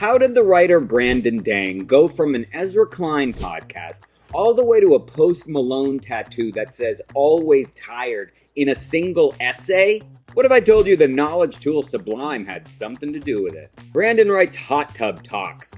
How did the writer Brandon Dang go from an Ezra Klein podcast all the way to a Post Malone tattoo that says always tired in a single essay? What if I told you the knowledge tool Sublime had something to do with it? Brandon writes Hot Tub Talks,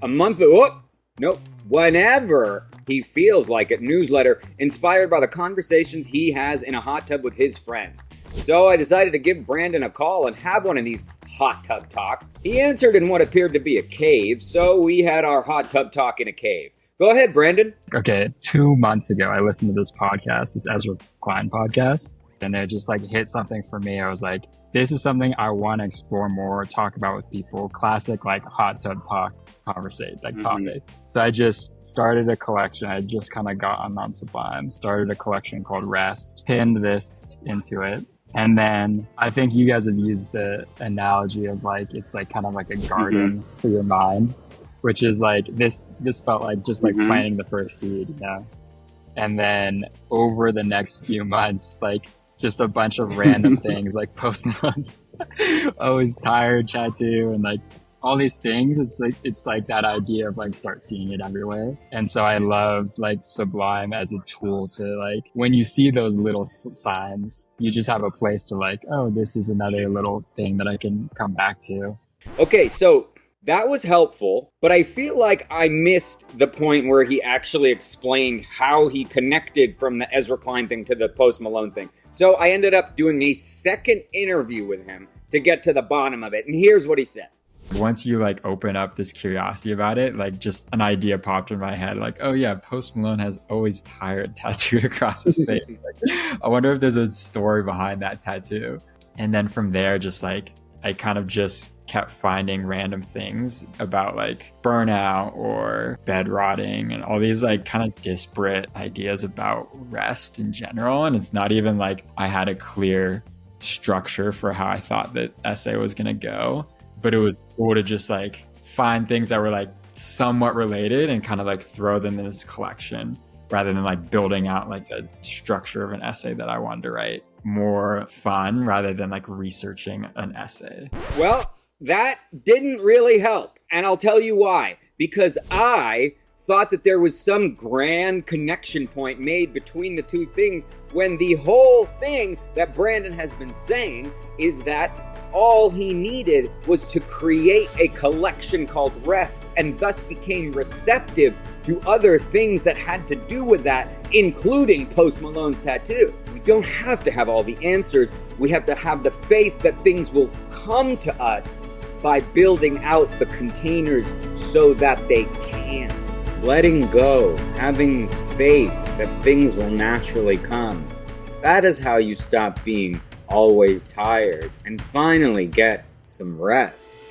whenever he feels like it, newsletter inspired by the conversations he has in a hot tub with his friends. So I decided to give Brandon a call and have one of these hot tub talks. He answered in what appeared to be a cave, so we had our hot tub talk in a cave. Go ahead, Brandon. Okay, 2 months ago, I listened to this podcast, this Ezra Klein podcast, and it just hit something for me. I was like, this is something I want to explore more, talk about with people, classic hot tub talk conversation, topic. So I just started a collection. I just kind of got on Sublime, started a collection called Rest, pinned this into it. And then I think you guys have used the analogy of it's kind of like a garden for your mind, which is this felt like just planting the first seed, you know? And then over the next few months, just a bunch of random things like Post Malone's always tired tattoo and all these things. It's like that idea of start seeing it everywhere. And so I love Sublime as a tool to when you see those little signs, you just have a place to oh, this is another little thing that I can come back to. Okay, so that was helpful, but I feel like I missed the point where he actually explained how he connected from the Ezra Klein thing to the Post Malone thing. So I ended up doing a second interview with him to get to the bottom of it. And here's what he said. Once you open up this curiosity about it, just an idea popped in my head, oh yeah, Post Malone has always tired tattooed across his face. I wonder if there's a story behind that tattoo. And then from there, just I kind of just kept finding random things about burnout or bed rotting and all these kind of disparate ideas about rest in general. And it's not even I had a clear structure for how I thought that essay was going to go. But it was cool to just find things that were somewhat related and kind of throw them in this collection rather than building out a structure of an essay that I wanted to write. More fun rather than researching an essay. Well, that didn't really help. And I'll tell you why. Because I thought that there was some grand connection point made between the two things when the whole thing that Brandon has been saying is that all he needed was to create a collection called Rest and thus became receptive to other things that had to do with that, including Post Malone's tattoo. We don't have to have all the answers. We have to have the faith that things will come to us by building out the containers so that they can. Letting go, having faith that things will naturally come. That is how you stop being always tired and finally get some rest.